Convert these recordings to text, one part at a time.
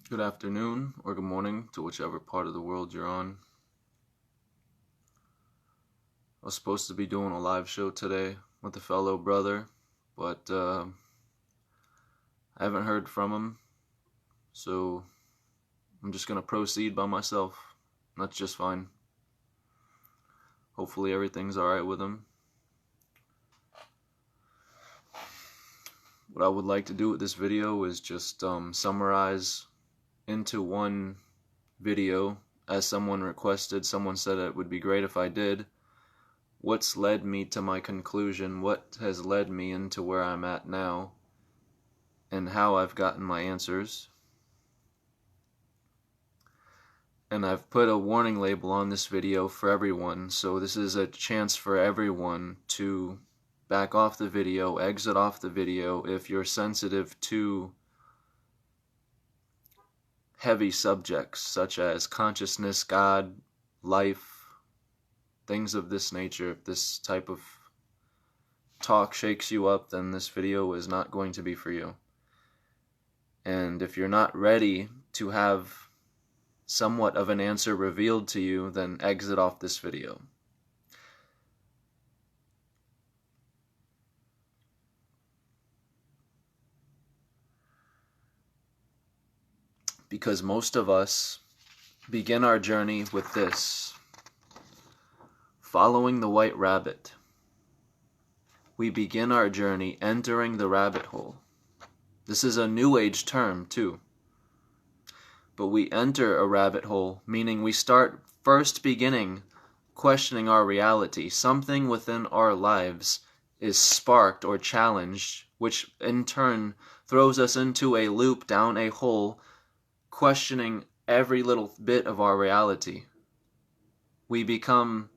Good afternoon or good morning to whichever part of the world you're on. I was supposed to be doing a live show today with a fellow brother, but I haven't heard from him, so I'm just going to proceed by myself. That's just fine. Hopefully everything's alright with him. What I would like to do with this video is just summarize into one video, as someone requested. Someone said it would be great if I did. What's led me to my conclusion, what has led me into where I'm at now, and how I've gotten my answers. And I've put a warning label on this video for everyone, so this is a chance for everyone to back off the video, exit off the video if you're sensitive to heavy subjects such as consciousness, God, life, things of this nature. If this type of talk shakes you up, then this video is not going to be for you. And if you're not ready to have somewhat of an answer revealed to you, then exit off this video. Because most of us begin our journey with this: following the white rabbit. We begin our journey entering the rabbit hole. This is a New Age term too. But we enter a rabbit hole, meaning we start first beginning questioning our reality. Something within our lives is sparked or challenged, which in turn throws us into a loop down a hole, questioning every little bit of our reality. We become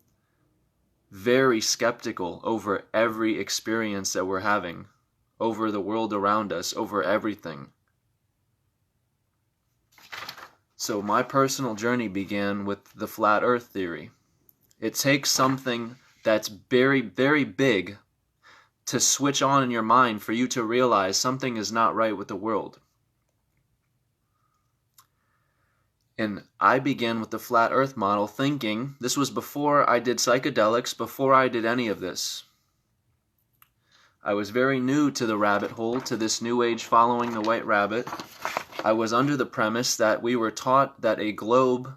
very skeptical over every experience that we're having, over the world around us, over everything. So my personal journey began with the flat earth theory. It takes something that's very, very big to switch on in your mind for you to realize something is not right with the world. And I began with the flat earth model thinking, this was before I did psychedelics, before I did any of this. I was very new to the rabbit hole, to this New Age following the white rabbit. I was under the premise that we were taught that a globe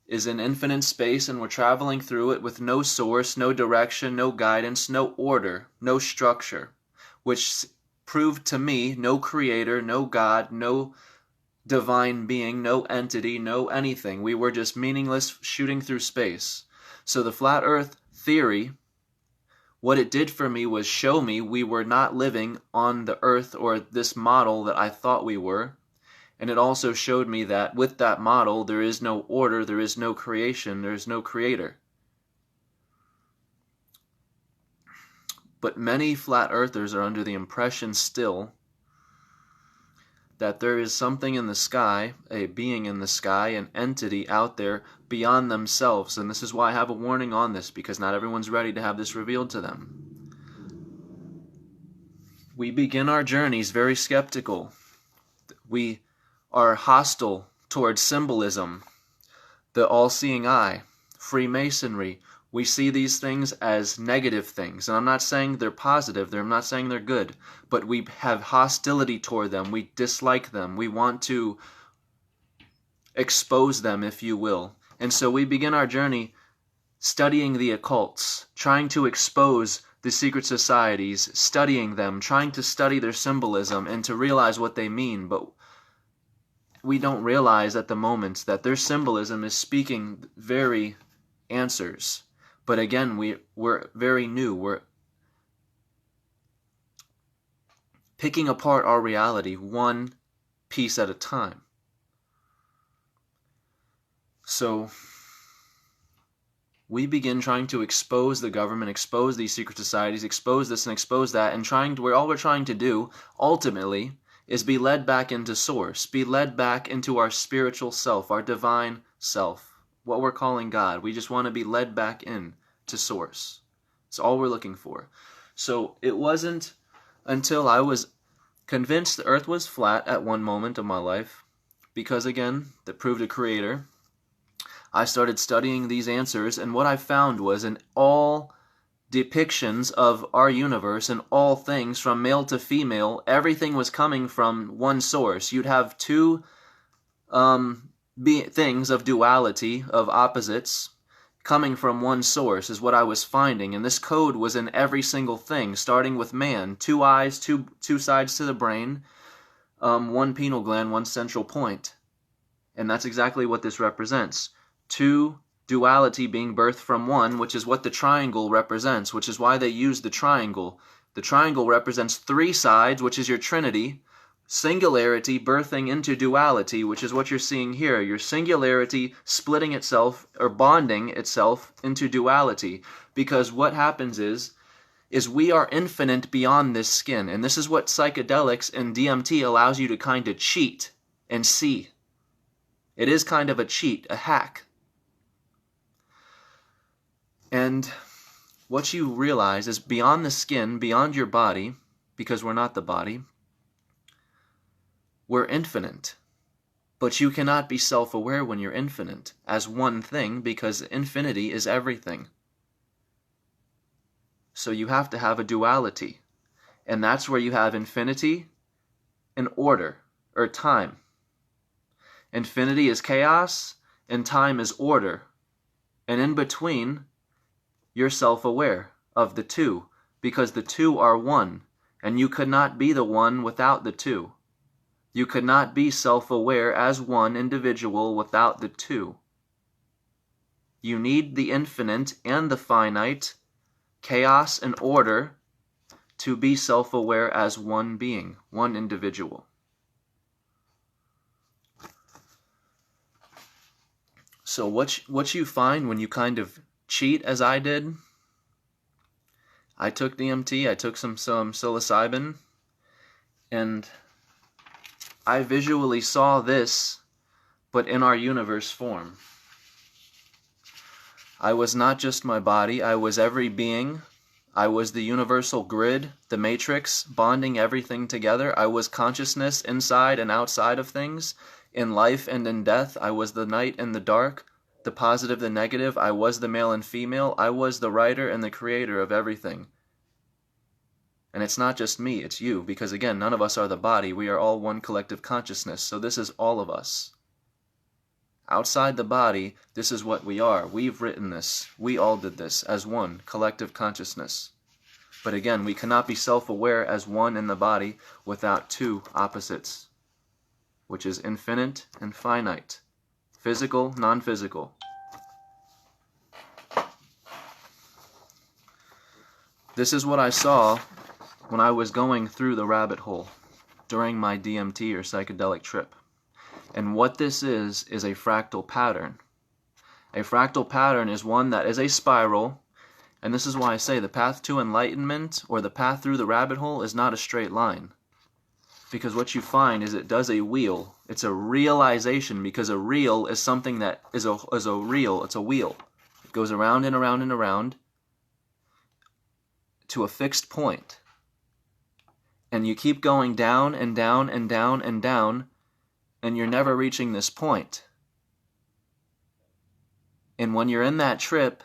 is in infinite space and we're traveling through it with no source, no direction, no guidance, no order, no structure, which proved to me no creator, no God, no divine being, no entity, no anything. We were just meaningless shooting through space. So the flat earth theory, what it did for me was show me we were not living on the earth or this model that I thought we were. And it also showed me that with that model there is no order, there is no creation, there is no creator. But many flat earthers are under the impression still that there is something in the sky, a being in the sky, an entity out there beyond themselves. And this is why I have a warning on this, because not everyone's ready to have this revealed to them. We begin our journeys very skeptical. We are hostile towards symbolism, the all-seeing eye, Freemasonry. We see these things as negative things. And I'm not saying they're positive, I'm not saying they're good, but we have hostility toward them. We dislike them. We want to expose them, if you will. And so we begin our journey studying the occults, trying to expose the secret societies, studying them, trying to study their symbolism and to realize what they mean. But we don't realize at the moment that their symbolism is speaking very answers. But again, we're very new. We're picking apart our reality one piece at a time. So we begin trying to expose the government, expose these secret societies, expose this and expose that, and all we're trying to do ultimately is be led back into source, be led back into our spiritual self, our divine self, what we're calling God. We just want to be led back in to source. It's all we're looking for. So it wasn't until I was convinced the earth was flat at one moment of my life, because again, that proved a creator, I started studying these answers, and what I found was in all depictions of our universe and all things from male to female, everything was coming from one source. You'd have two things of duality, of opposites, coming from one source is what I was finding, and this code was in every single thing, starting with man. 2 eyes, two sides to the brain, one pineal gland, one central point. And that's exactly what this represents. Two duality being birthed from one, which is what the triangle represents, which is why they use the triangle. The triangle represents 3 sides, which is your trinity. Singularity birthing into duality, which is what you're seeing here. Your singularity splitting itself or bonding itself into duality. Because what happens is we are infinite beyond this skin. And this is what psychedelics and DMT allows you to kind of cheat and see. It is kind of a cheat, a hack. And what you realize is beyond the skin, beyond your body, because we're not the body, we're infinite. But you cannot be self-aware when you're infinite as one thing, because infinity is everything. So you have to have a duality. And that's where you have infinity and order, or time. Infinity is chaos, and time is order. And in between, you're self-aware of the two, because the two are one, and you could not be the one without the two. You could not be self-aware as one individual without the two. You need the infinite and the finite, chaos and order, to be self-aware as one being, one individual. So what you find when you kind of cheat, as I did, I took DMT, I took some psilocybin, and I visually saw this, but in our universe form. I was not just my body, I was every being. I was the universal grid, the matrix, bonding everything together. I was consciousness inside and outside of things. In life and in death, I was the night and the dark, the positive, the negative. I was the male and female. I was the writer and the creator of everything. And it's not just me, it's you, because again, none of us are the body. We are all one collective consciousness, so this is all of us. Outside the body, this is what we are. We've written this. We all did this as one collective consciousness. But again, we cannot be self-aware as one in the body without two opposites, which is infinite and finite, physical, non-physical. This is what I saw when I was going through the rabbit hole during my DMT or psychedelic trip. And what this is a fractal pattern. A fractal pattern is one that is a spiral, and this is why I say the path to enlightenment or the path through the rabbit hole is not a straight line. Because what you find is it does a wheel. It's a realization, because a reel is something that is a reel. It's a wheel. It goes around and around and around to a fixed point. And you keep going down and down and down and down, and you're never reaching this point. And when you're in that trip,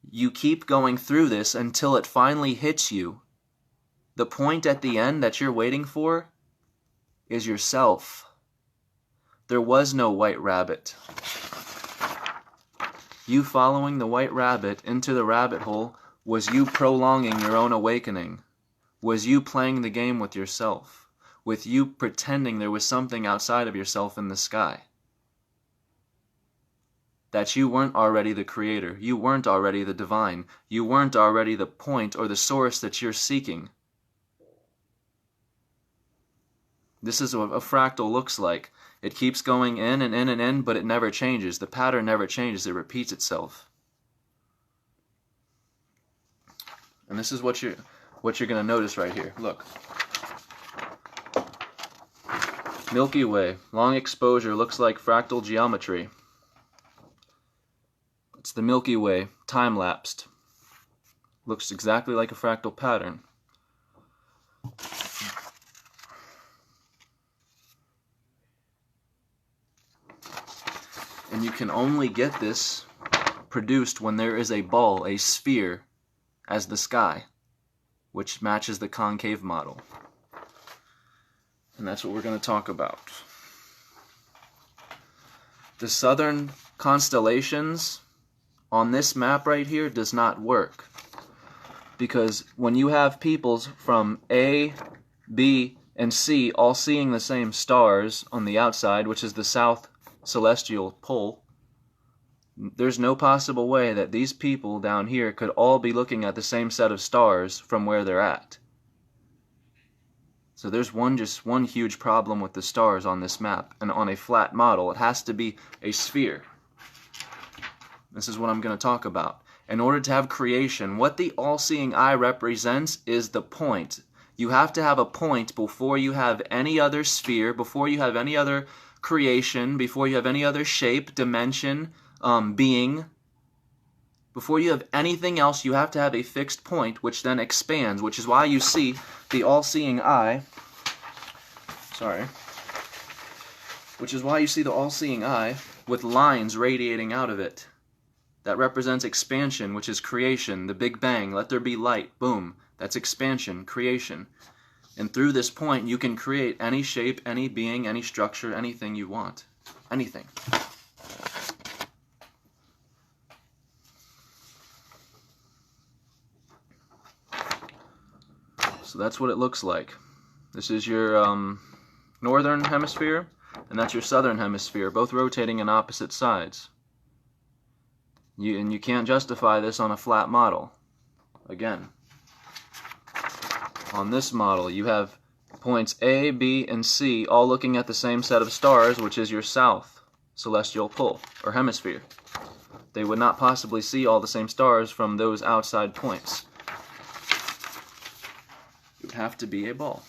you keep going through this until it finally hits you. The point at the end that you're waiting for is yourself. There was no white rabbit. You following the white rabbit into the rabbit hole was you prolonging your own awakening. Was you playing the game with yourself, with you pretending there was something outside of yourself in the sky. That you weren't already the creator, you weren't already the divine, you weren't already the point or the source that you're seeking. This is what a fractal looks like. It keeps going in and in and in, but it never changes. The pattern never changes, it repeats itself. And this is what you're going to notice right here. Look. Milky Way, long exposure, looks like fractal geometry. It's the Milky Way, time-lapsed. Looks exactly like a fractal pattern. And you can only get this produced when there is a ball, a sphere, as the sky, which matches the concave model. And that's what we're going to talk about. The southern constellations on this map right here does not work. Because when you have peoples from A, B, and C all seeing the same stars on the outside, which is the south celestial pole, there's no possible way that these people down here could all be looking at the same set of stars from where they're at. So there's just one huge problem with the stars on this map, and on a flat model it has to be a sphere. This is what I'm going to talk about. In order to have creation, what the all-seeing eye represents is the point. You have to have a point before you have any other sphere, before you have any other creation, before you have any other shape, dimension, being. Before you have anything else, you have to have a fixed point, which then expands, which is why you see the all-seeing eye. Which is why you see the all-seeing eye with lines radiating out of it. That represents expansion, which is creation, the Big Bang, let there be light, boom. That's expansion, creation. And through this point, you can create any shape, any being, any structure, anything you want. Anything. So that's what it looks like. This is your northern hemisphere, and that's your southern hemisphere, both rotating in opposite sides. And you can't justify this on a flat model. Again, on this model, you have points A, B, and C all looking at the same set of stars, which is your south celestial pole, or hemisphere. They would not possibly see all the same stars from those outside points. It would have to be a ball.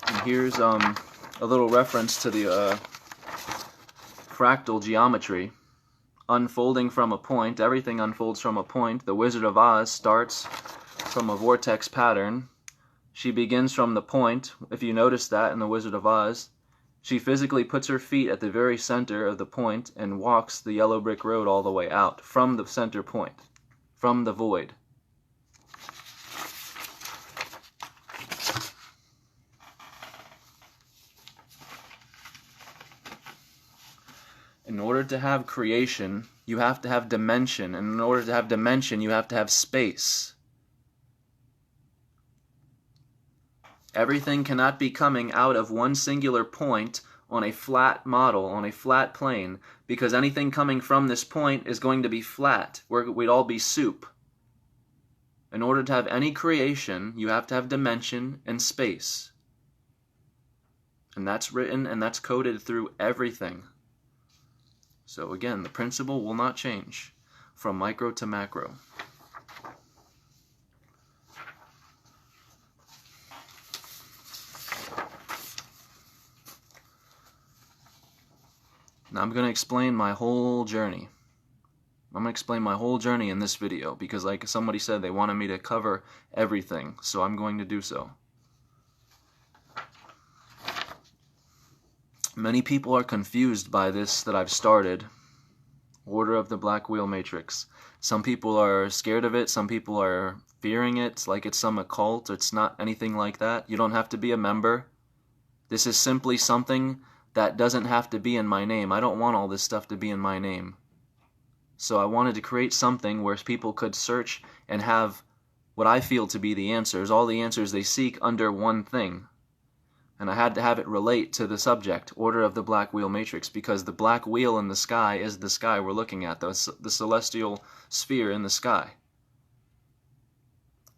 And here's a little reference to the fractal geometry. Unfolding from a point, everything unfolds from a point. The Wizard of Oz starts from a vortex pattern. She begins from the point. If you notice that in the Wizard of Oz, she physically puts her feet at the very center of the point and walks the yellow brick road all the way out from the center point, from the void. In order to have creation, you have to have dimension, and in order to have dimension, you have to have space. Everything cannot be coming out of one singular point on a flat model, on a flat plane, because anything coming from this point is going to be flat. We'd all be soup. In order to have any creation, you have to have dimension and space. And that's written and that's coded through everything. So again, the principle will not change from micro to macro. Now I'm going to explain my whole journey. I'm going to explain my whole journey in this video because, like somebody said, they wanted me to cover everything, so I'm going to do so. Many people are confused by this that I've started, Order of the Black Wheel Matrix. Some people are scared of it, some people are fearing it, like it's some occult. It's not anything like that. You don't have to be a member. This is simply something that doesn't have to be in my name. I don't want all this stuff to be in my name. So I wanted to create something where people could search and have what I feel to be the answers, all the answers they seek under one thing. And I had to have it relate to the subject, Order of the Black Wheel Matrix, because the black wheel in the sky is the sky we're looking at, the celestial sphere in the sky.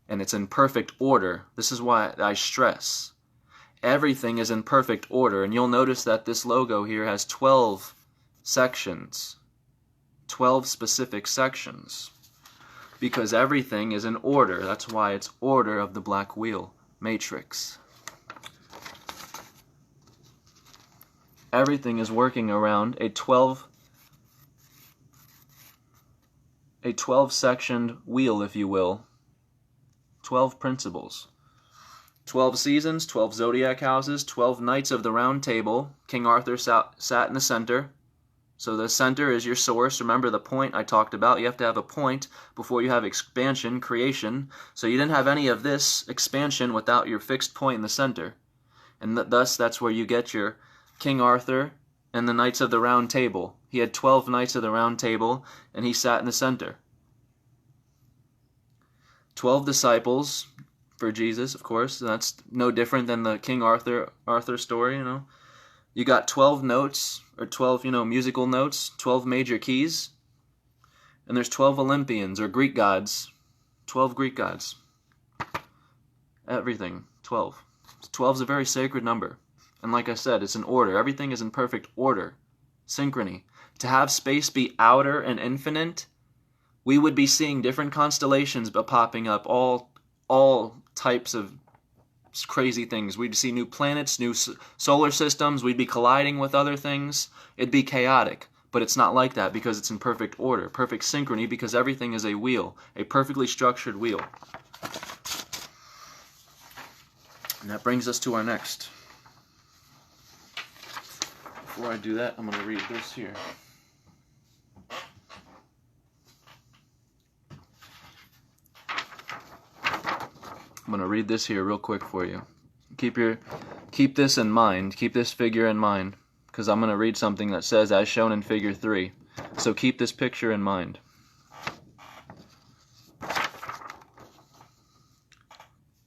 And it's in perfect order. This is why I stress. Everything is in perfect order, and you'll notice that this logo here has 12 sections, 12 specific sections, because everything is in order. That's why it's Order of the Black Wheel Matrix. Everything is working around a 12-sectioned wheel, if you will. 12 principles. 12 seasons, 12 zodiac houses, 12 knights of the round table. King Arthur sat in the center. So the center is your source. Remember the point I talked about. You have to have a point before you have expansion, creation. So you didn't have any of this expansion without your fixed point in the center. And thus that's where you get your King Arthur and the Knights of the Round Table. He had 12 Knights of the Round Table, and he sat in the center. 12 disciples for Jesus, of course. That's no different than the King Arthur story, you know. You got 12 notes, or 12, musical notes, 12 major keys. And there's 12 Olympians, or Greek gods. 12 Greek gods. Everything, 12. 12 is a very sacred number. And like I said, it's in order. Everything is in perfect order. Synchrony. To have space be outer and infinite, we would be seeing different constellations popping up, all types of crazy things. We'd see new planets, new solar systems. We'd be colliding with other things. It'd be chaotic. But it's not like that because it's in perfect order, perfect synchrony, because everything is a wheel, a perfectly structured wheel. And that brings us to our next. Before I do that, I'm going to read this here. I'm going to read this here real quick for you. Keep this in mind. Keep this figure in mind, because I'm going to read something that says, as shown in Figure 3. So keep this picture in mind.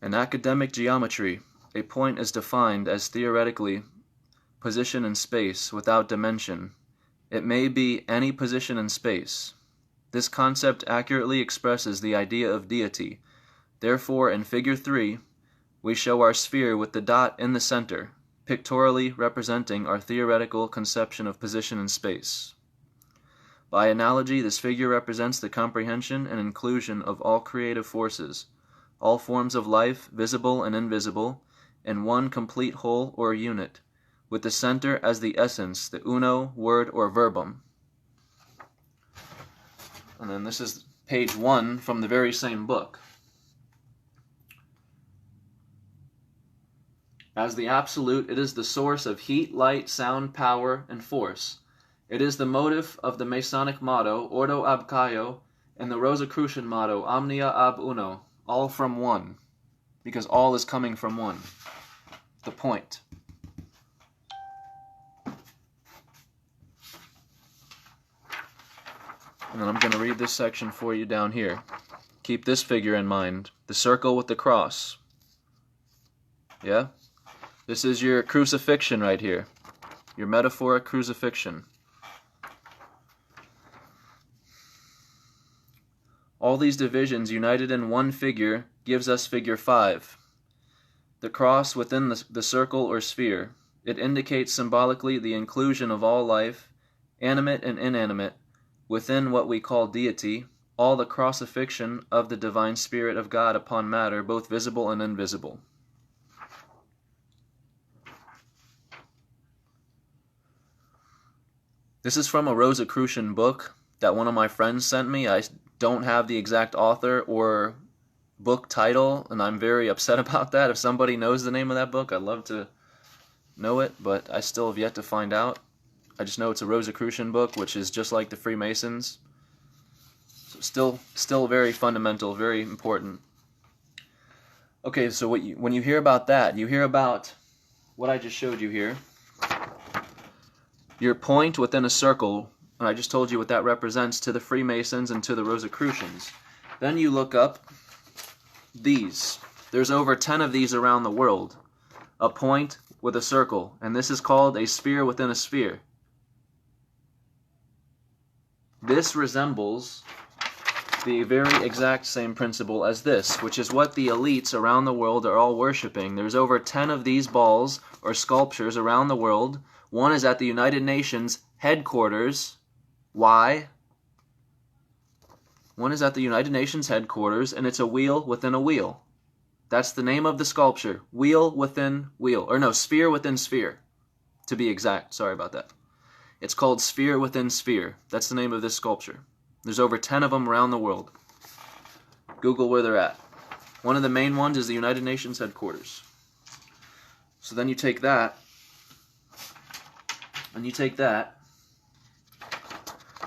In academic geometry, a point is defined as theoretically position in space without dimension. It may be any position in space. This concept accurately expresses the idea of deity. Therefore, in Figure 3, we show our sphere with the dot in the center, pictorially representing our theoretical conception of position in space. By analogy, this figure represents the comprehension and inclusion of all creative forces, all forms of life, visible and invisible, in one complete whole or unit, with the center as the essence, the uno, word, or verbum. And then this is page 1 from the very same book. As the absolute, it is the source of heat, light, sound, power, and force. It is the motive of the Masonic motto, Ordo ab Caio, and the Rosicrucian motto, Omnia ab uno, all from one, because all is coming from one, the point. And then I'm going to read this section for you down here. Keep this figure in mind, the circle with the cross. Yeah? This is your crucifixion right here, your metaphoric crucifixion. All these divisions united in one figure gives us Figure 5. The cross within the circle or sphere. It indicates symbolically the inclusion of all life, animate and inanimate, within what we call deity, all the crucifixion of the divine spirit of God upon matter, both visible and invisible. This is from a Rosicrucian book that one of my friends sent me. I don't have the exact author or book title, and I'm very upset about that. If somebody knows the name of that book, I'd love to know it, but I still have yet to find out. I just know it's a Rosicrucian book, which is just like the Freemasons. So still very fundamental, very important. Okay, so when you hear about that, you hear about what I just showed you here. Your point within a circle, and I just told you what that represents to the Freemasons and to the Rosicrucians. Then you look up these. There's over 10 of these around the world. A point with a circle, and this is called a sphere within a sphere. This resembles the very exact same principle as this, which is what the elites around the world are all worshiping. There's over 10 of these balls or sculptures around the world. One is at the United Nations headquarters. Why? One is at the United Nations headquarters, and it's a wheel within a wheel. That's the name of the sculpture. Wheel within wheel. Or no, sphere within sphere, to be exact. Sorry about that. It's called Sphere Within Sphere. That's the name of this sculpture. There's over 10 of them around the world. Google where they're at. One of the main ones is the United Nations headquarters. So then you take that, and you take that,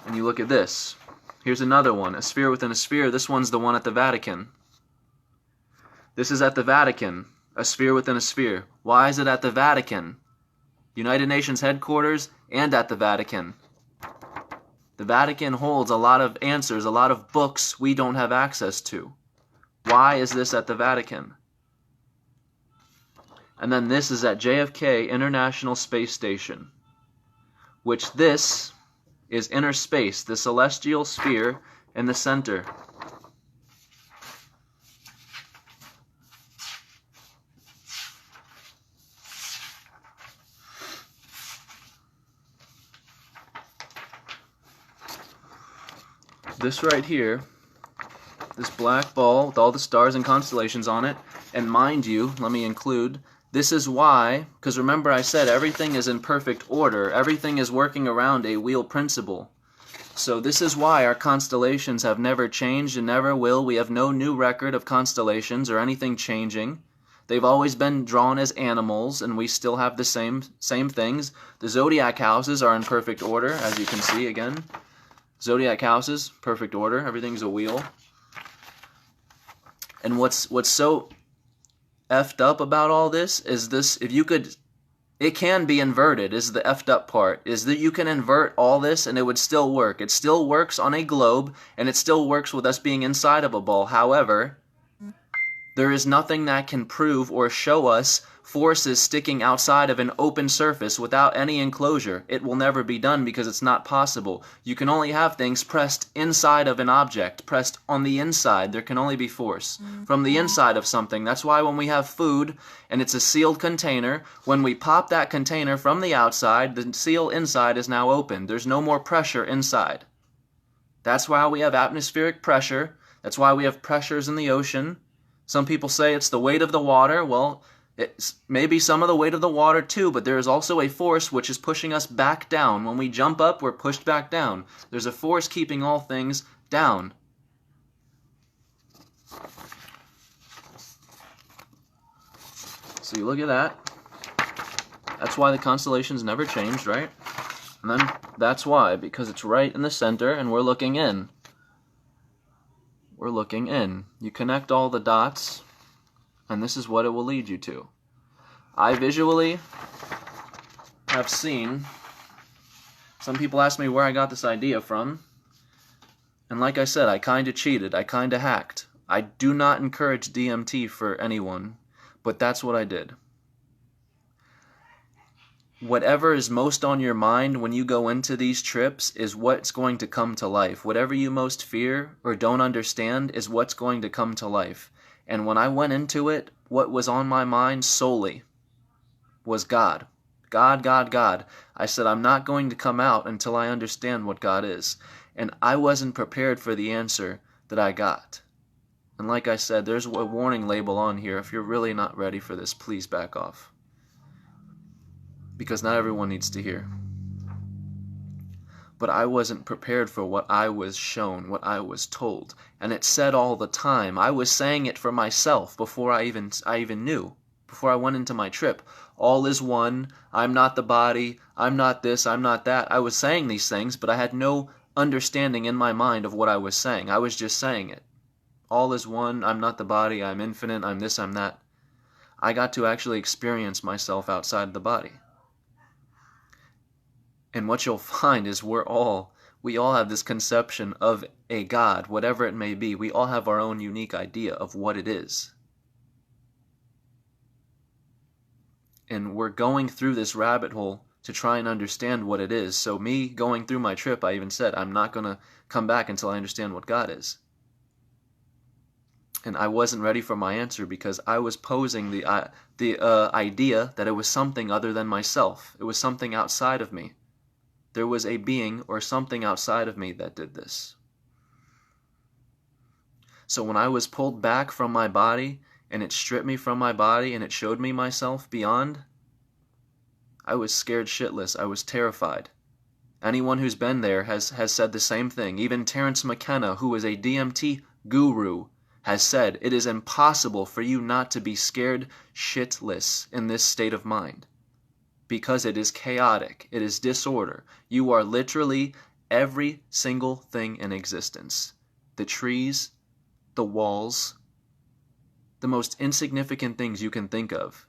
and you look at this. Here's another one, a sphere within a sphere. This one's the one at the Vatican. This is at the Vatican, a sphere within a sphere. Why is it at the Vatican? United Nations headquarters and at the Vatican. The Vatican holds a lot of answers, a lot of books we don't have access to. Why is this at the Vatican? And then this is at JFK International Space Station, which this is inner space, the celestial sphere in the center. This right here, this black ball with all the stars and constellations on it, and mind you, let me include, this is why, because remember I said everything is in perfect order, everything is working around a wheel principle. So this is why our constellations have never changed and never will. We have no new record of constellations or anything changing. They've always been drawn as animals, and we still have the same things. The zodiac houses are in perfect order, as you can see again. Zodiac houses, perfect order. Everything's a wheel. And what's so effed up about all this is this, if you could, it can be inverted, is the effed up part, is that you can invert all this and it would still work. It still works on a globe, and it still works with us being inside of a ball. However, there is nothing that can prove or show us forces sticking outside of an open surface without any enclosure. It will never be done because it's not possible. You can only have things pressed inside of an object, pressed on the inside. There can only be force from the inside of something. That's why when we have food and it's a sealed container, when we pop that container from the outside, the seal inside is now open. There's no more pressure inside. That's why we have atmospheric pressure. That's why we have pressures in the ocean. Some people say it's the weight of the water. Well, it's maybe some of the weight of the water too, but there is also a force which is pushing us back down. When we jump up, we're pushed back down. There's a force keeping all things down. So you look at that. That's why the constellations never changed, right? And then that's why, because it's right in the center and we're looking in. We're looking in. You connect all the dots, and this is what it will lead you to. I visually have seen, some people ask me where I got this idea from, and like I said, I kind of cheated, I kind of hacked. I do not encourage DMT for anyone, but that's what I did. Whatever is most on your mind when you go into these trips is what's going to come to life. Whatever you most fear or don't understand is what's going to come to life. And when I went into it, what was on my mind solely was God. God, God, God. I said, I'm not going to come out until I understand what God is. And I wasn't prepared for the answer that I got. And like I said, there's a warning label on here. If you're really not ready for this, please back off. Because not everyone needs to hear. But I wasn't prepared for what I was shown, what I was told. And it said all the time. I was saying it for myself before I even knew. Before I went into my trip. All is one. I'm not the body. I'm not this. I'm not that. I was saying these things, but I had no understanding in my mind of what I was saying. I was just saying it. All is one. I'm not the body. I'm infinite. I'm this. I'm that. I got to actually experience myself outside the body. And what you'll find is we all have this conception of a God, whatever it may be. We all have our own unique idea of what it is. And we're going through this rabbit hole to try and understand what it is. So me going through my trip, I even said, I'm not going to come back until I understand what God is. And I wasn't ready for my answer because I was posing the idea that it was something other than myself. It was something outside of me. There was a being or something outside of me that did this. So when I was pulled back from my body and it stripped me from my body and it showed me myself beyond, I was scared shitless. I was terrified. Anyone who's been there has said the same thing. Even Terence McKenna, who is a DMT guru, has said it is impossible for you not to be scared shitless in this state of mind. Because it is chaotic, it is disorder. You are literally every single thing in existence. The trees, the walls, the most insignificant things you can think of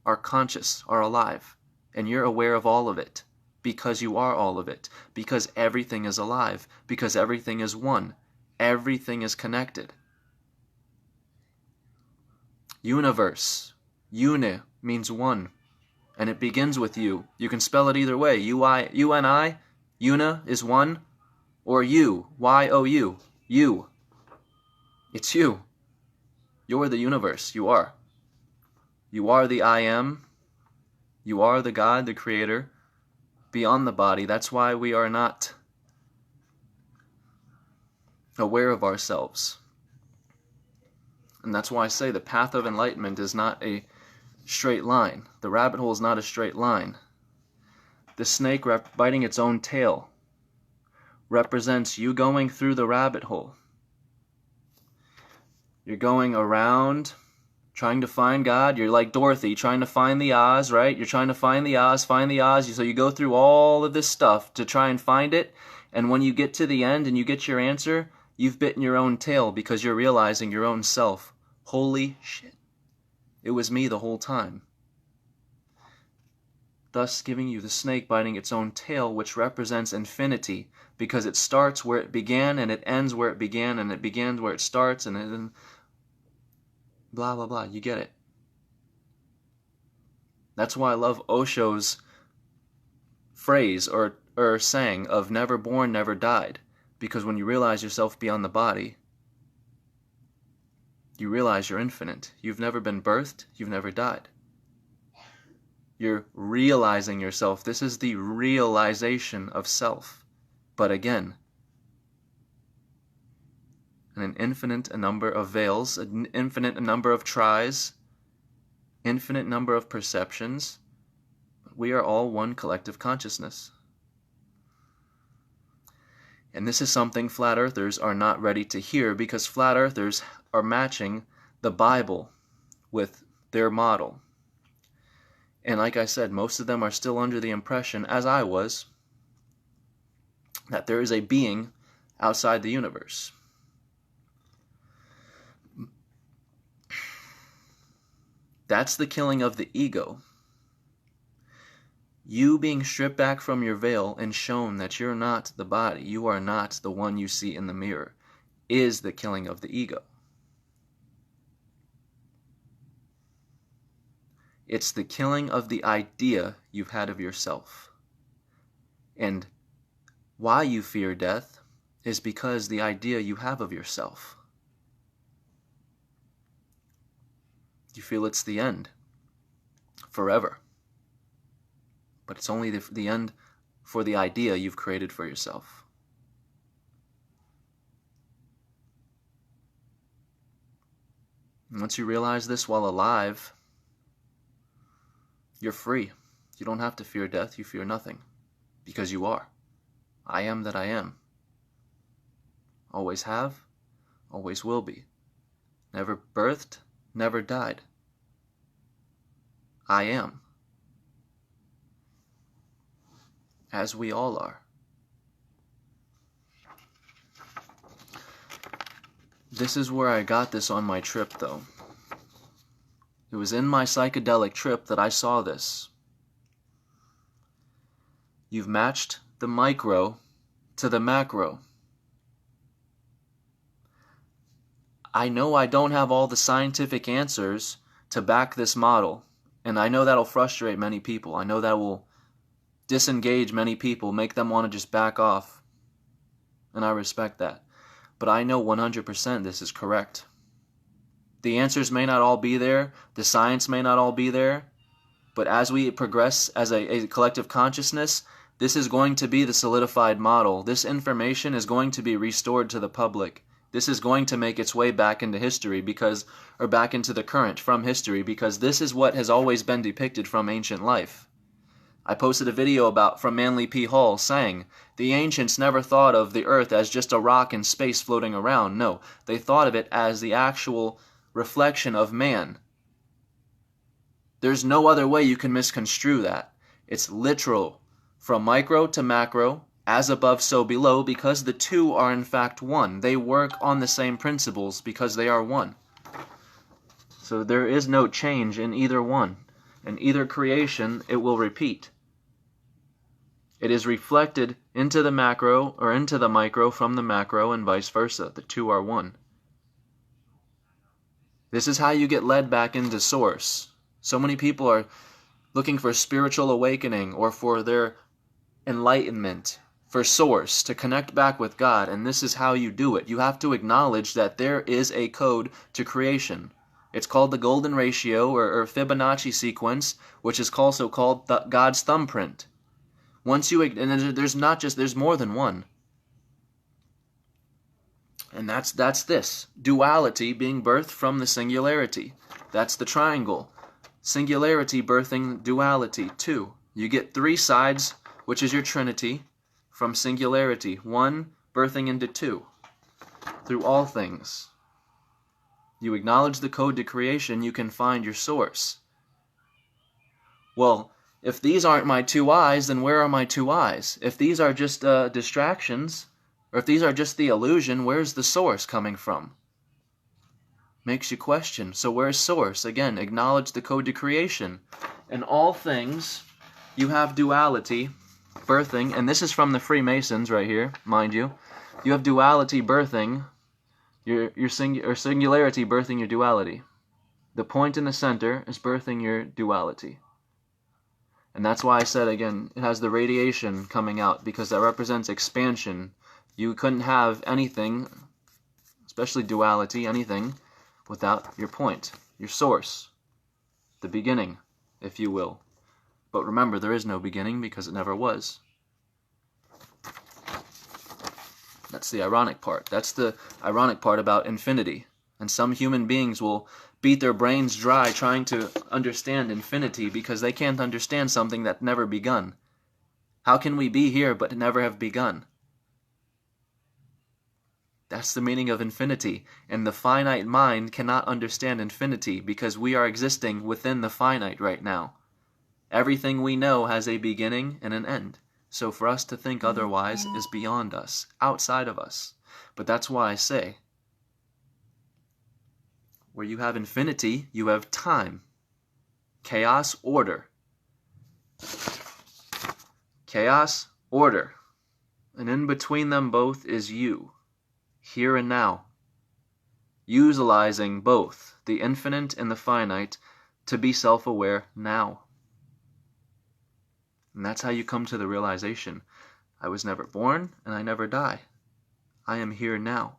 are conscious, are alive, and you're aware of all of it because you are all of it, because everything is alive, because everything is one, everything is connected. Universe, uni means one, and it begins with you. You can spell it either way, U-N-I, una is one, or you, Y-O-U, you. It's you. You're the universe. You are. You are the I am. You are the God, the Creator, beyond the body. That's why we are not aware of ourselves. And that's why I say the path of enlightenment is not a straight line. The rabbit hole is not a straight line. The snake biting its own tail represents you going through the rabbit hole. You're going around trying to find God. You're like Dorothy trying to find the Oz, right? You're trying to find the Oz. So you go through all of this stuff to try and find it. And when you get to the end and you get your answer, you've bitten your own tail because you're realizing your own self. Holy shit. It was me the whole time. Thus giving you the snake biting its own tail, which represents infinity, because it starts where it began and it ends where it began and it begins where it starts and then blah blah blah. You get it. That's why I love Osho's phrase or saying of never born, never died. Because when you realize yourself beyond the body, you realize you're infinite. You've never been birthed, you've never died. You're realizing yourself. This is the realization of self. But again, in an infinite number of veils, an infinite number of tries, infinite number of perceptions, we are all one collective consciousness. And this is something flat earthers are not ready to hear, because flat earthers are matching the Bible with their model. And like I said, most of them are still under the impression, as I was, that there is a being outside the universe. That's the killing of the ego. You being stripped back from your veil and shown that you're not the body, you are not the one you see in the mirror, is the killing of the ego. It's the killing of the idea you've had of yourself. And why you fear death is because the idea you have of yourself. You feel it's the end, forever. But it's only the end for the idea you've created for yourself. And once you realize this while alive, you're free. You don't have to fear death. You fear nothing. Because you are. I am that I am. Always have. Always will be. Never birthed. Never died. I am. As we all are. This is where I got this on my trip, though. It was in my psychedelic trip that I saw this. You've matched the micro to the macro. I know I don't have all the scientific answers to back this model, and I know that'll frustrate many people. I know that will disengage many people, make them want to just back off, and I respect that. But I know 100% this is correct. The answers may not all be there, the science may not all be there, but as we progress as a collective consciousness, this is going to be the solidified model. This information is going to be restored to the public. This is going to make its way back into history or back into the current from history, because this is what has always been depicted from ancient life. I posted a video from Manly P. Hall saying, the ancients never thought of the earth as just a rock in space floating around. No, they thought of it as the actual reflection of man. There's no other way you can misconstrue that. It's literal, from micro to macro, as above so below, because the two are in fact one. They work on the same principles because they are one. So there is no change in either one. In either creation, it will repeat. It is reflected into the macro or into the micro from the macro and vice versa. The two are one. This is how you get led back into source. So many people are looking for spiritual awakening or for their enlightenment, for source, to connect back with God, and this is how you do it. You have to acknowledge that there is a code to creation. It's called the golden ratio or Fibonacci sequence, which is also called God's thumbprint. Once you, and there's more than one. And that's this. Duality being birthed from the singularity. That's the triangle. Singularity birthing duality. 2. You get 3 sides, which is your trinity, from singularity. 1 birthing into 2. Through all things. You acknowledge the code to creation, you can find your source. Well, if these aren't my 2 eyes, then where are my 2 eyes? If these are just distractions, or if these are just the illusion, where's the source coming from? Makes you question. So where's source? Again, acknowledge the code to creation. In all things, you have duality birthing, and this is from the Freemasons right here, mind you. You have duality birthing, your singularity birthing your duality. The point in the center is birthing your duality. And that's why I said, again, it has the radiation coming out, because that represents expansion. You couldn't have anything, especially duality, anything, without your point, your source, the beginning, if you will. But remember, there is no beginning because it never was. That's the ironic part. That's the ironic part about infinity. And some human beings will beat their brains dry trying to understand infinity because they can't understand something that never begun. How can we be here but never have begun? That's the meaning of infinity, and the finite mind cannot understand infinity because we are existing within the finite right now. Everything we know has a beginning and an end, so for us to think otherwise is beyond us, outside of us. But that's why I say, where you have infinity, you have time. Chaos, order. Chaos, order. And in between them both is you. Here and now, utilizing both the infinite and the finite to be self-aware now. And that's how you come to the realization, I was never born and I never die. I am here now,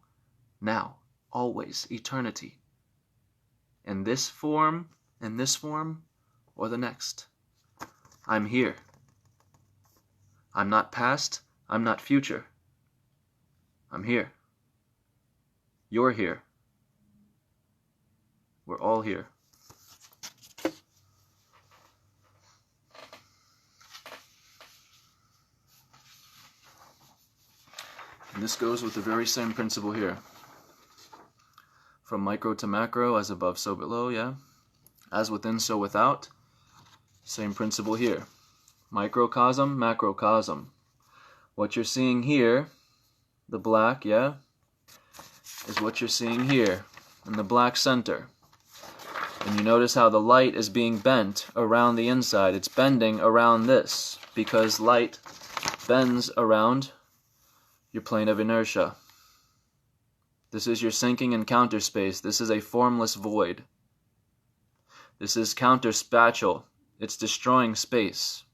always, eternity. In this form, or the next. I'm here. I'm not past, I'm not future. I'm here. You're here. We're all here. And this goes with the very same principle here. From micro to macro, as above, so below, yeah? As within, so without. Same principle here. Microcosm, macrocosm. What you're seeing here, the black, yeah? Is what you're seeing here in the black center. And you notice how the light is being bent around the inside. It's bending around this because light bends around your plane of inertia. This is your sinking in counter space. This is a formless void. This is counterspatial. It's destroying space.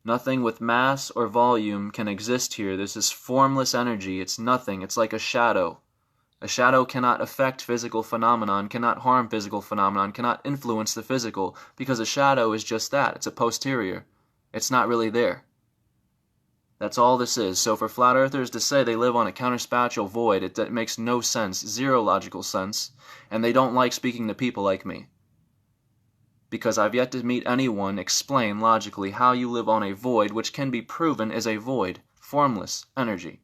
Nothing with mass or volume can exist here. This is formless energy. It's nothing. It's like a shadow. A shadow cannot affect physical phenomenon, cannot harm physical phenomenon, cannot influence the physical, because a shadow is just that. It's a posterior. It's not really there. That's all this is. So for flat earthers to say they live on a counterspatial void, it makes no sense, zero logical sense, and they don't like speaking to people like me. because I've yet to meet anyone explain logically how you live on a void which can be proven is a void, formless energy.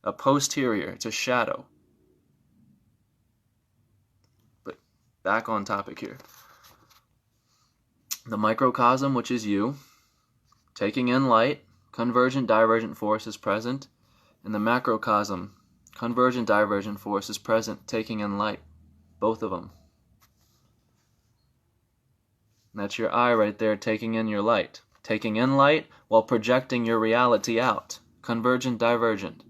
A posterior, it's a shadow. But back on topic here. The microcosm, which is you, taking in light, convergent, divergent force is present, and the macrocosm, convergent, divergent force is present, taking in light, both of them. And that's your eye right there, taking in your light. Taking in light while projecting your reality out. Convergent, divergent.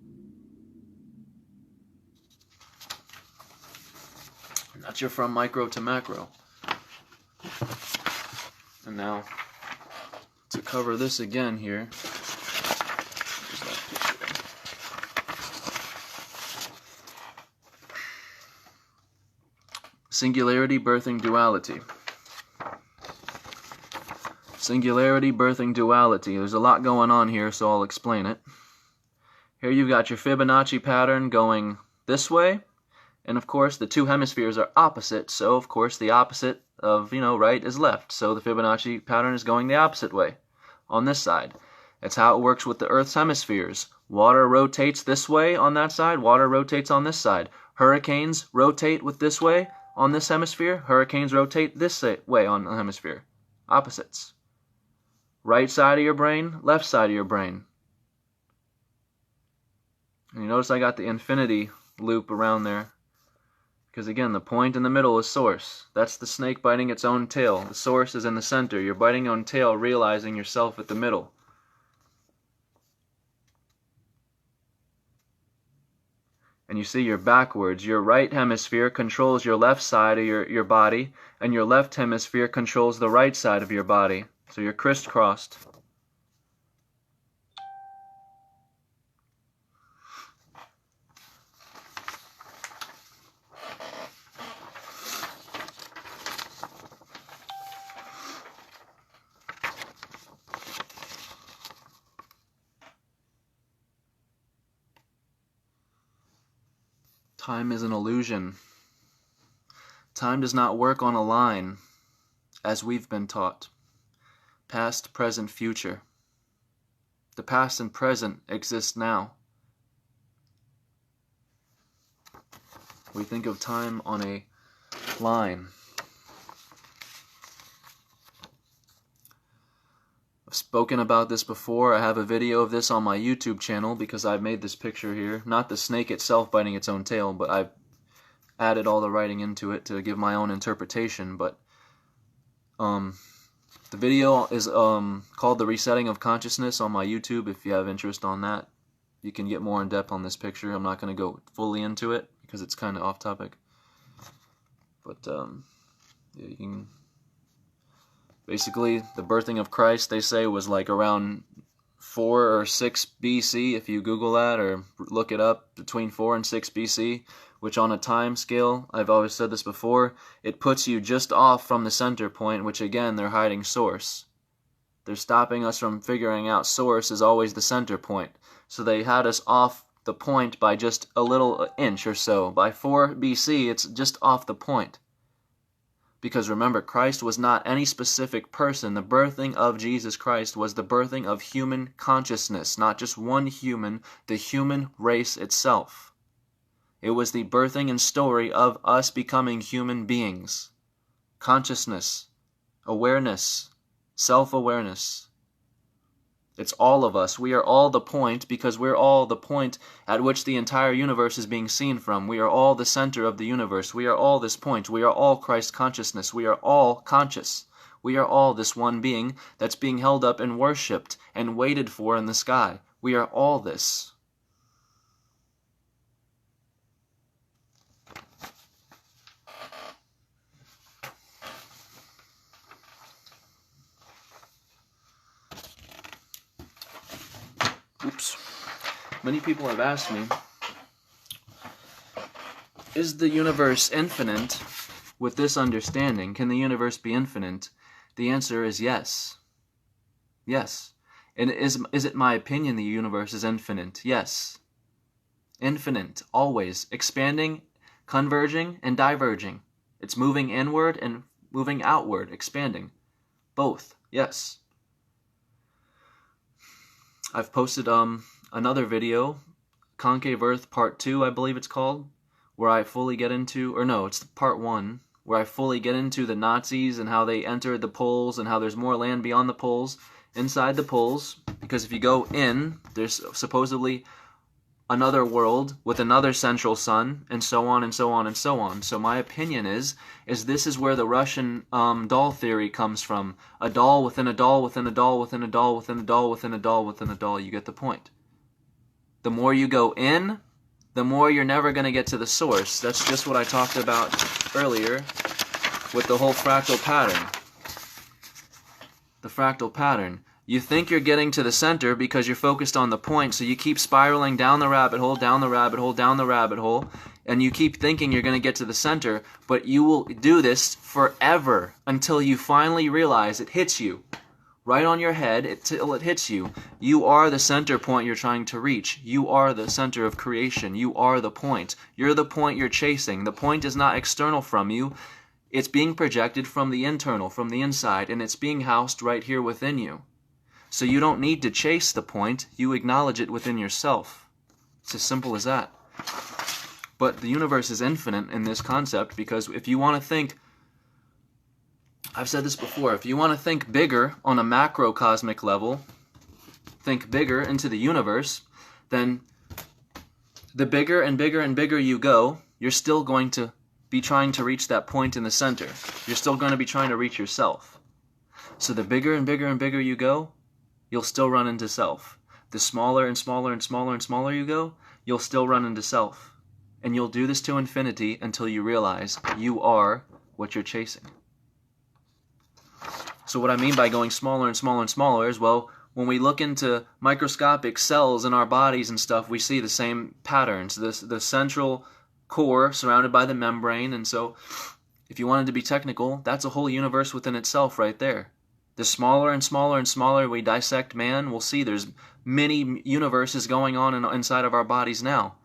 And that's your from micro to macro. And now, to cover this again here, singularity birthing duality. Singularity birthing duality. There's a lot going on here, so I'll explain it. Here you've got your Fibonacci pattern going this way, and of course the two hemispheres are opposite, so of course the opposite of, right is left. So the Fibonacci pattern is going the opposite way on this side. That's how it works with the Earth's hemispheres. Water rotates this way on that side, water rotates on this side. Hurricanes rotate with this way on this hemisphere, hurricanes rotate this way on the hemisphere. Opposites. Right side of your brain, left side of your brain. And you notice I got the infinity loop around there. Because again, the point in the middle is source. That's the snake biting its own tail. The source is in the center. You're biting your own tail, realizing yourself at the middle. And you see you're backwards. Your right hemisphere controls your left side of your body, and your left hemisphere controls the right side of your body. So you're crisscrossed. Time is an illusion. Time does not work on a line, as we've been taught. Past, present, future. The past and present exist now. We think of time on a line. I've spoken about this before. I have a video of this on my YouTube channel because I've made this picture here. Not the snake itself biting its own tail, but I've added all the writing into it to give my own interpretation. But the video is called The Resetting of Consciousness on my YouTube. If you have interest on that, you can get more in depth on this picture. I'm not going to go fully into it because it's kind of off topic. But yeah, you can. Basically, the birthing of Christ, they say, was like around 4 or 6 BC. If you Google that or look it up, between 4 and 6 BC, which on a time scale, I've always said this before, it puts you just off from the center point, which again, they're hiding source. They're stopping us from figuring out source is always the center point. So they had us off the point by just a little inch or so. By 4 BC, it's just off the point. Because remember, Christ was not any specific person. The birthing of Jesus Christ was the birthing of human consciousness, not just one human, the human race itself. It was the birthing and story of us becoming human beings. Consciousness, awareness, self-awareness. It's all of us. We are all the point because we're all the point at which the entire universe is being seen from. We are all the center of the universe. We are all this point. We are all Christ consciousness. We are all conscious. We are all this one being that's being held up and worshipped and waited for in the sky. We are all this. Oops. Many people have asked me, is the universe infinite with this understanding? Can the universe be infinite? The answer is yes. Yes. And is it my opinion the universe is infinite? Yes. Infinite, always. Expanding, converging, and diverging. It's moving inward and moving outward, expanding. Both, yes. I've posted another video, Concave Earth Part 2, I believe it's called, where I fully get into, or no, it's Part 1, where I fully get into the Nazis and how they entered the poles and how there's more land beyond the poles, inside the poles, because if you go in, there's supposedly another world with another central sun, and so on and so on and so on. So my opinion is this is where the Russian doll theory comes from. A doll within a doll within a doll within a doll within a doll within a doll within a doll. You get the point. The more you go in, the more you're never going to get to the source. That's just what I talked about earlier with the whole fractal pattern. The fractal pattern. You think you're getting to the center because you're focused on the point, so you keep spiraling down the rabbit hole, down the rabbit hole, down the rabbit hole, and you keep thinking you're going to get to the center, but you will do this forever until you finally realize it hits you. Right on your head until it hits you. You are the center point you're trying to reach. You are the center of creation. You are the point. You're the point you're chasing. The point is not external from you. It's being projected from the internal, from the inside, and it's being housed right here within you. So you don't need to chase the point, you acknowledge it within yourself. It's as simple as that. But the universe is infinite in this concept, because if you want to think, I've said this before, if you want to think bigger on a macrocosmic level, think bigger into the universe, then the bigger and bigger and bigger you go, you're still going to be trying to reach that point in the center. You're still going to be trying to reach yourself. So the bigger and bigger and bigger you go, you'll still run into self. The smaller and smaller and smaller and smaller you go, you'll still run into self. And you'll do this to infinity until you realize you are what you're chasing. So what I mean by going smaller and smaller and smaller is, well, when we look into microscopic cells in our bodies and stuff, we see the same patterns. The central core surrounded by the membrane, and so if you wanted to be technical, that's a whole universe within itself right there. The smaller and smaller and smaller we dissect man, we'll see there's many universes going on inside of our bodies now.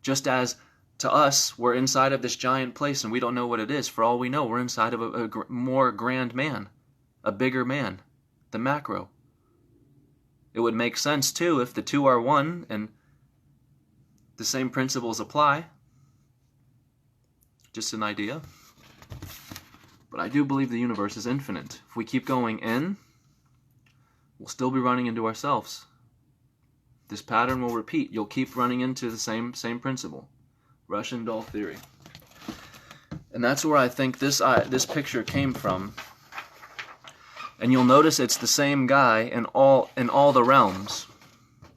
Just as to us, we're inside of this giant place and we don't know what it is. For all we know, we're inside of a more grand man, a bigger man, the macro. It would make sense too if the two are one and the same principles apply. Just an idea. But I do believe the universe is infinite. If we keep going in, we'll still be running into ourselves. This pattern will repeat. You'll keep running into the same principle. Russian doll theory. And that's where I think this picture came from. And you'll notice it's the same guy in all the realms.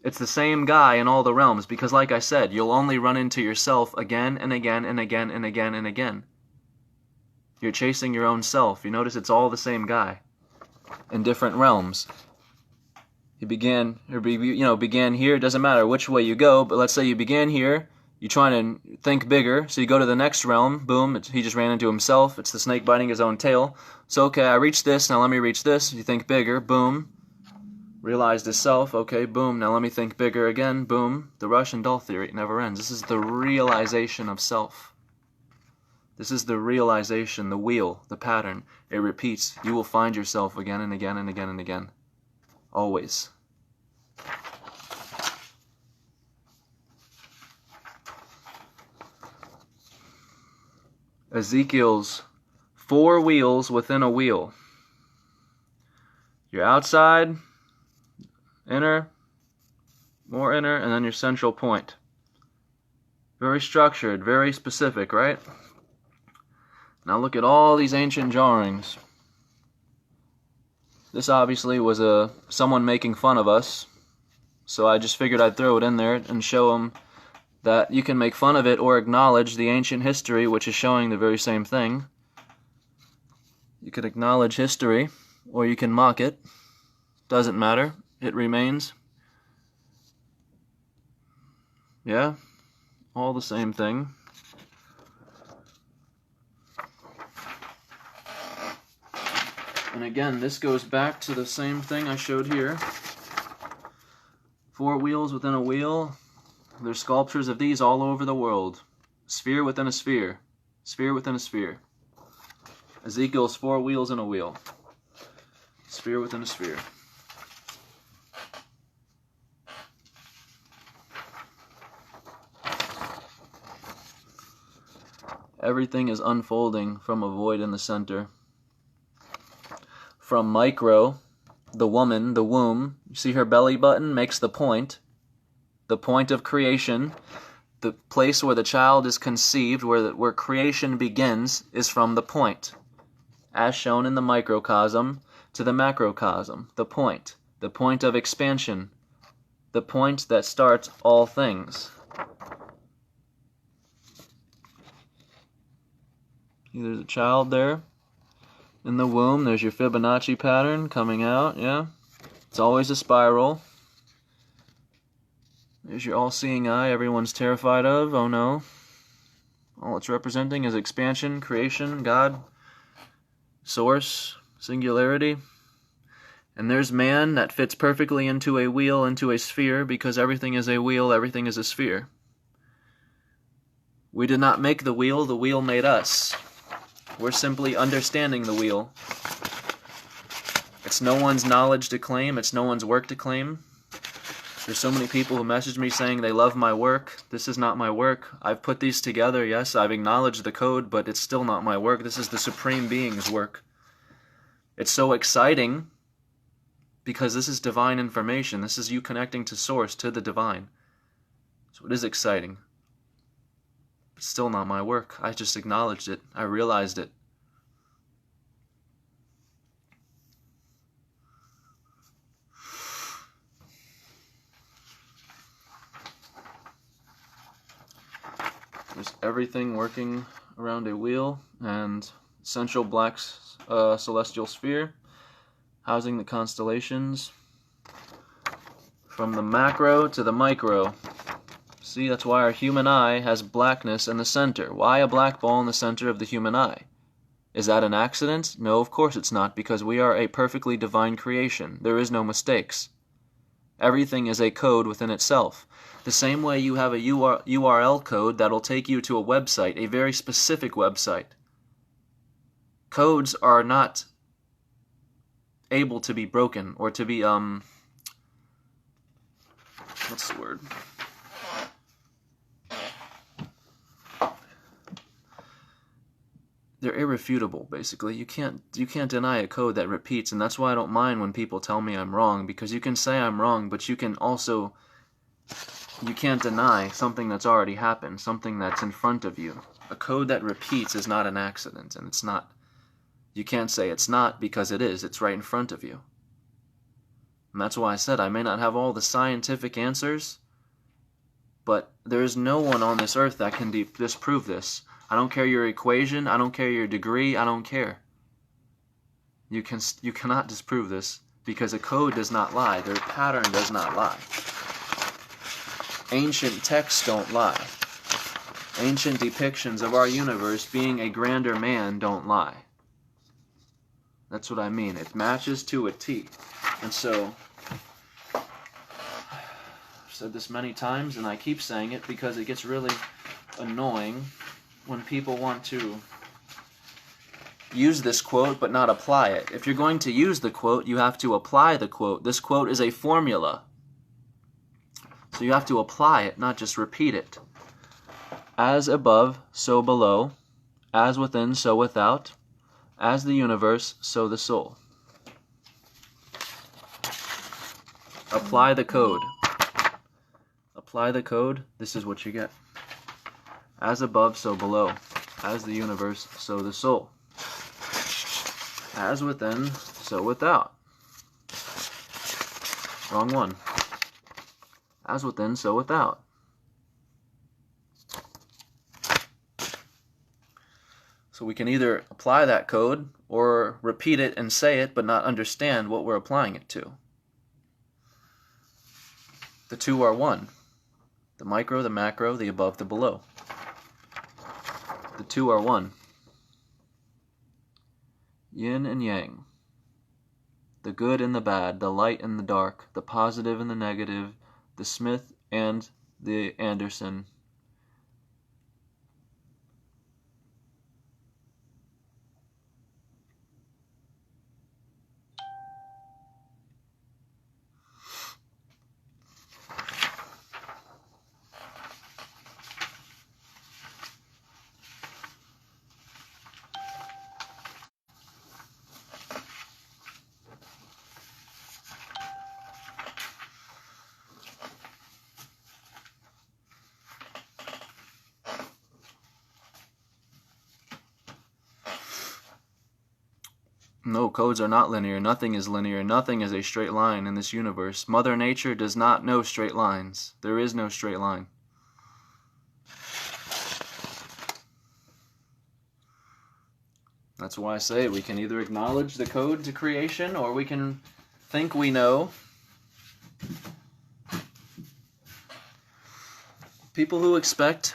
It's the same guy in all the realms because, like I said, you'll only run into yourself again and again and again and again and again. You're chasing your own self. You notice it's all the same guy in different realms. He began here. It doesn't matter which way you go, but let's say you began here. You're trying to think bigger, so you go to the next realm. Boom! He just ran into himself. It's the snake biting his own tail. So okay, I reached this. Now let me reach this. You think bigger. Boom! Realized the self. Okay, boom. Now let me think bigger again. Boom! The Russian doll theory. It never ends. This is the realization of self. This is the realization, the wheel, the pattern. It repeats. You will find yourself again and again and again and again. Always. Ezekiel's 4 wheels within a wheel. Your outside, inner, more inner, and then your central point. Very structured, very specific, right? Now look at all these ancient drawings. This obviously was someone making fun of us, so I just figured I'd throw it in there and show them that you can make fun of it or acknowledge the ancient history, which is showing the very same thing. You could acknowledge history, or you can mock it. Doesn't matter. It remains. Yeah, all the same thing. And again, this goes back to the same thing I showed here. 4 wheels within a wheel. There's sculptures of these all over the world. Sphere within a sphere. Sphere within a sphere. Ezekiel's 4 wheels in a wheel. Sphere within a sphere. Everything is unfolding from a void in the center. From micro, the woman, the womb, you see her belly button makes the point of creation. The place where the child is conceived, where creation begins, is from the point, as shown in the microcosm, to the macrocosm, the point of expansion, the point that starts all things. There's a child there in the womb. There's your Fibonacci pattern coming out, yeah? It's always a spiral. There's your all-seeing eye everyone's terrified of. Oh no. All it's representing is expansion, creation, God, source, singularity. And there's man that fits perfectly into a wheel, into a sphere, because everything is a wheel, everything is a sphere. We did not make the wheel made us. We're simply understanding the wheel. It's no one's knowledge to claim, it's no one's work to claim. There's so many people who message me saying they love my work. This is not my work. I've put these together, yes, I've acknowledged the code, but it's still not my work. This is the Supreme Being's work. It's so exciting because this is divine information. This is you connecting to Source, to the divine. So it is exciting. But still not my work. I just acknowledged it. I realized it. There's everything working around a wheel and central black celestial sphere housing the constellations from the macro to the micro. See, that's why our human eye has blackness in the center. Why a black ball in the center of the human eye? Is that an accident? No, of course it's not, because we are a perfectly divine creation. There is no mistakes. Everything is a code within itself. The same way you have a URL code that'll take you to a website, a very specific website. Codes are not able to be broken or to be, what's the word? They're irrefutable, basically. You can't deny a code that repeats, and that's why I don't mind when people tell me I'm wrong, because you can say I'm wrong, but you can't deny something that's already happened, something that's in front of you. A code that repeats is not an accident, and it's not. You can't say it's not, because it is. It's right in front of you. And that's why I said I may not have all the scientific answers, but there is no one on this earth that can disprove this. I don't care your equation, I don't care your degree, I don't care. You cannot disprove this, because a code does not lie, their pattern does not lie. Ancient texts don't lie. Ancient depictions of our universe being a grander man don't lie. That's what I mean. It matches to a T. And so, I've said this many times, and I keep saying it because it gets really annoying when people want to use this quote but not apply it. If you're going to use the quote, you have to apply the quote. This quote is a formula. So you have to apply it, not just repeat it. As above, so below. As within, so without. As the universe, so the soul. Apply the code. Apply the code, this is what you get. As above, so below. As the universe, so the soul. As within, so without. Wrong one. As within, so without. So we can either apply that code or repeat it and say it but not understand what we're applying it to. The two are one. The micro, the macro, the above, the below. The two are one. Yin and yang. The good and the bad, the light and the dark, the positive and the negative, the Smith and the Anderson. No, codes are not linear. Nothing is linear. Nothing is a straight line in this universe. Mother Nature does not know straight lines. There is no straight line. That's why I say we can either acknowledge the code to creation or we can think we know. People who expect,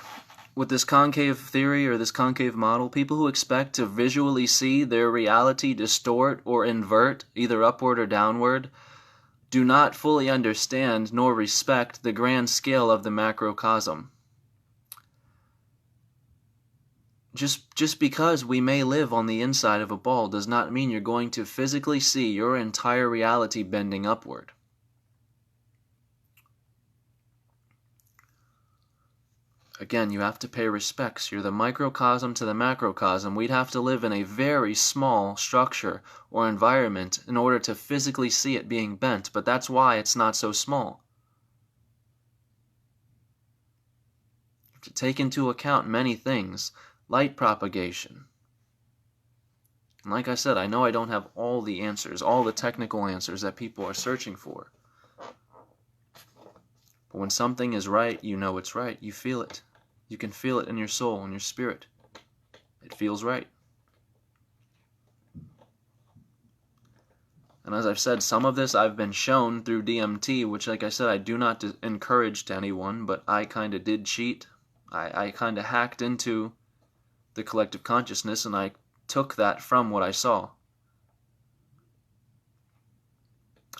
with this concave theory or this concave model, people who expect to visually see their reality distort or invert, either upward or downward, do not fully understand nor respect the grand scale of the macrocosm. Just because we may live on the inside of a ball does not mean you're going to physically see your entire reality bending upward. Again, you have to pay respects. You're the microcosm to the macrocosm. We'd have to live in a very small structure or environment in order to physically see it being bent, but that's why it's not so small. You have to take into account many things. Light propagation. And like I said, I know I don't have all the answers, all the technical answers that people are searching for. But when something is right, you know it's right. You feel it. You can feel it in your soul, in your spirit. It feels right. And as I've said, some of this I've been shown through DMT, which, like I said, I do not encourage to anyone, but I kind of did cheat. I kind of hacked into the collective consciousness, and I took that from what I saw.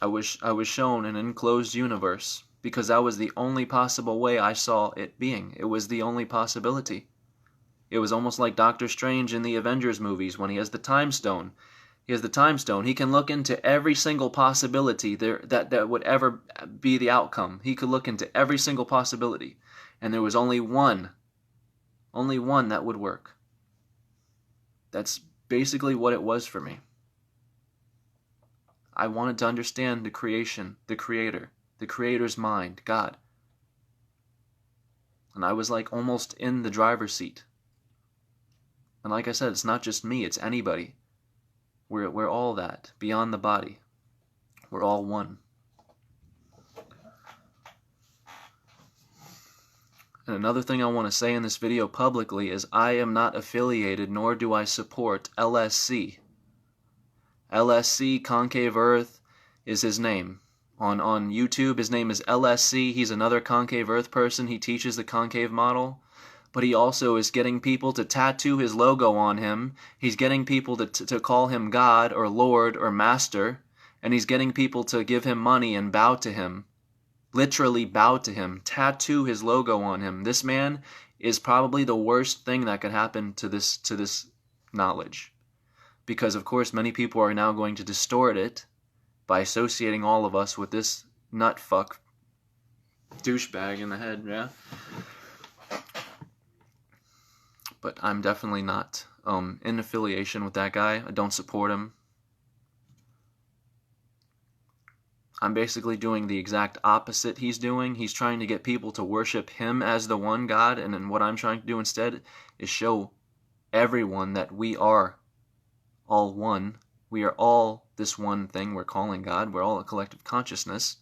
I was shown an enclosed universe because that was the only possible way I saw it being. It was the only possibility. It was almost like Doctor Strange in the Avengers movies when he has the time stone. He has the time stone. He can look into every single possibility that would ever be the outcome. He could look into every single possibility, and there was only one that would work. That's basically what it was for me. I wanted to understand the creation, the creator, the creator's mind, God. And I was like almost in the driver's seat. And like I said, it's not just me, it's anybody. We're all that, beyond the body. We're all one. And another thing I want to say in this video publicly is I am not affiliated, nor do I support LSC. LSC, Concave Earth, is his name. On YouTube, his name is LSC. He's another Concave Earth person. He teaches the concave model. But he also is getting people to tattoo his logo on him. He's getting people to call him God or Lord or Master. And he's getting people to give him money and bow to him. Literally bow to him, tattoo his logo on him. This man is probably the worst thing that could happen to this knowledge. Because, of course, many people are now going to distort it by associating all of us with this nutfuck douchebag in the head, yeah? But I'm definitely not in affiliation with that guy. I don't support him. I'm basically doing the exact opposite he's doing. He's trying to get people to worship him as the one God, and then what I'm trying to do instead is show everyone that we are all one. We are all this one thing we're calling God. We're all a collective consciousness.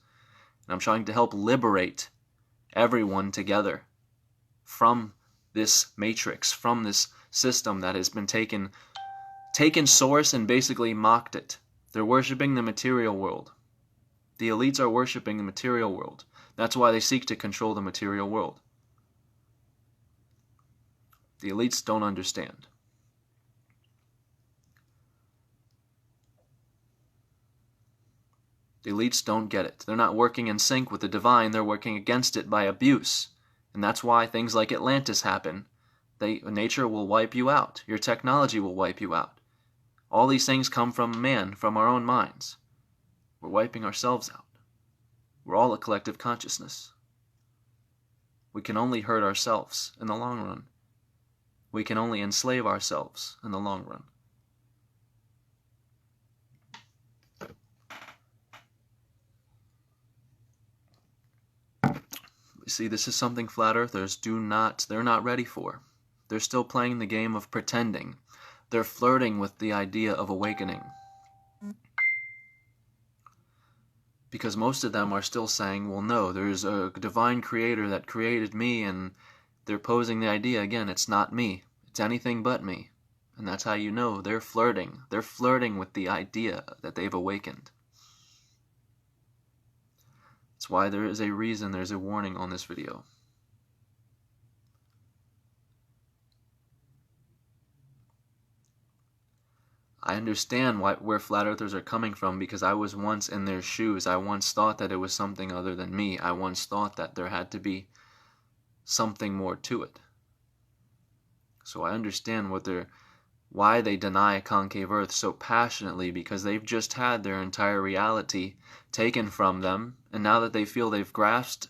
And I'm trying to help liberate everyone together from this matrix, from this system that has been taken source and basically mocked it. They're worshiping the material world. The elites are worshiping the material world. That's why they seek to control the material world. The elites don't understand. The elites don't get it. They're not working in sync with the divine. They're working against it by abuse. And that's why things like Atlantis happen. Nature will wipe you out. Your technology will wipe you out. All these things come from man, from our own minds. We're wiping ourselves out. We're all a collective consciousness. We can only hurt ourselves in the long run. We can only enslave ourselves in the long run. See, this is something flat earthers they're not ready for. They're still playing the game of pretending. They're flirting with the idea of awakening. Because most of them are still saying, well, no, there's a divine creator that created me, and they're posing the idea, again, it's not me. It's anything but me. And that's how you know they're flirting. They're flirting with the idea that they've awakened. That's why there is a reason there's a warning on this video. I understand where flat earthers are coming from, because I was once in their shoes. I once thought that it was something other than me. I once thought that there had to be something more to it. So I understand why they deny concave earth so passionately, because they've just had their entire reality taken from them, and now that they feel they've grasped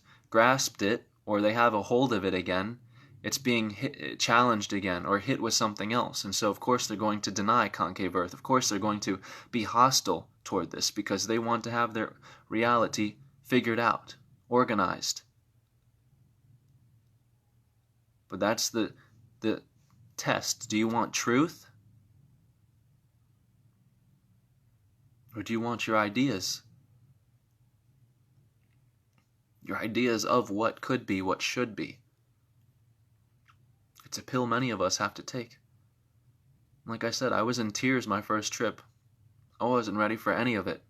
it, or they have a hold of it again, it's being challenged again, or hit with something else. And so of course they're going to deny concave earth. Of course they're going to be hostile toward this, because they want to have their reality figured out, organized. But that's the test. Do you want truth? Or do you want your ideas? Your ideas of what could be, what should be. It's a pill many of us have to take. Like I said, I was in tears my first trip. I wasn't ready for any of it.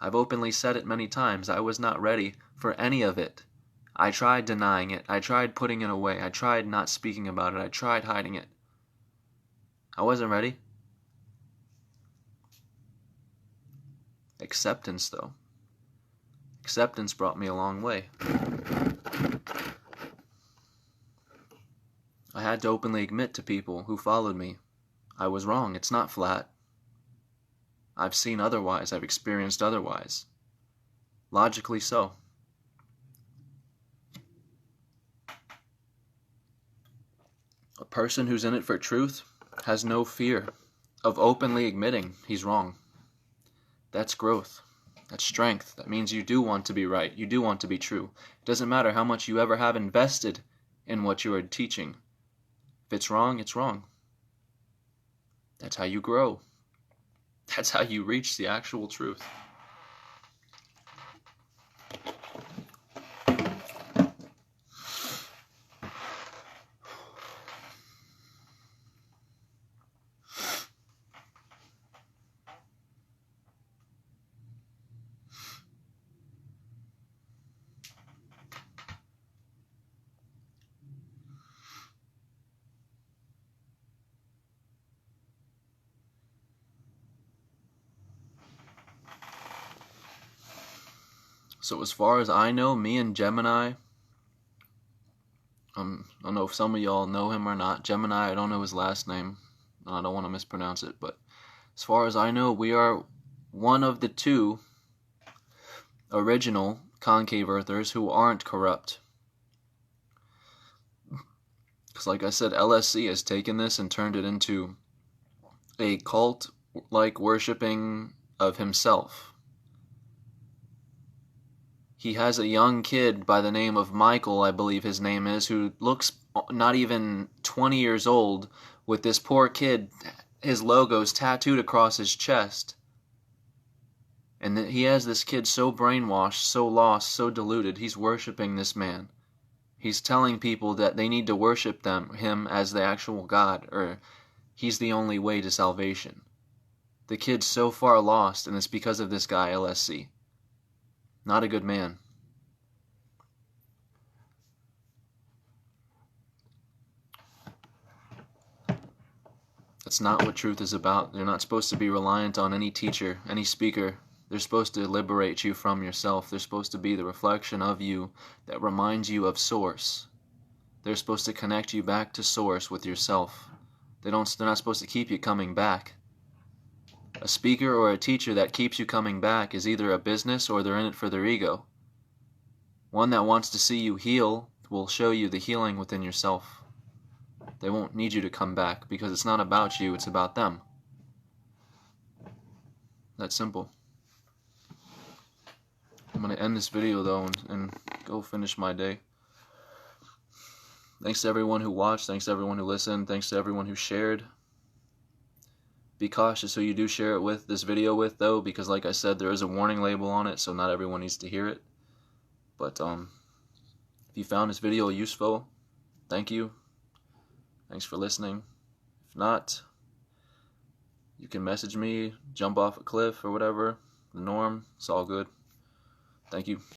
I've openly said it many times. I was not ready for any of it. I tried denying it. I tried putting it away. I tried not speaking about it. I tried hiding it. I wasn't ready. Acceptance, though. Acceptance brought me a long way. I had to openly admit to people who followed me, I was wrong. It's not flat. I've seen otherwise. I've experienced otherwise. Logically so. A person who's in it for truth has no fear of openly admitting he's wrong. That's growth. That's strength. That means you do want to be right. You do want to be true. It doesn't matter how much you ever have invested in what you are teaching. If it's wrong, it's wrong. That's how you grow. That's how you reach the actual truth. So as far as I know, me and Gemini, I don't know if some of y'all know him or not. Gemini, I don't know his last name. I don't want to mispronounce it, but as far as I know, we are one of the two original concave earthers who aren't corrupt. Because like I said, LSC has taken this and turned it into a cult-like worshipping of himself. He has a young kid by the name of Michael, I believe his name is, who looks not even 20 years old, with this poor kid, his logos tattooed across his chest. And he has this kid so brainwashed, so lost, so deluded, he's worshiping this man. He's telling people that they need to worship him as the actual God, or he's the only way to salvation. The kid's so far lost, and it's because of this guy, LSC. Not a good man. That's not what truth is about. You're not supposed to be reliant on any teacher, any speaker. They're supposed to liberate you from yourself. They're supposed to be the reflection of you that reminds you of Source. They're supposed to connect you back to Source with yourself. They're not supposed to keep you coming back. A speaker or a teacher that keeps you coming back is either a business or they're in it for their ego. One that wants to see you heal will show you the healing within yourself. They won't need you to come back because it's not about you, it's about them. That's simple. I'm going to end this video though and go finish my day. Thanks to everyone who watched, thanks to everyone who listened, thanks to everyone who shared. Be cautious who you do share it with, this video with, though, because like I said, there is a warning label on it, so not everyone needs to hear it. But if you found this video useful, thank you. Thanks for listening. If not, you can message me, jump off a cliff or whatever. The norm, it's all good. Thank you.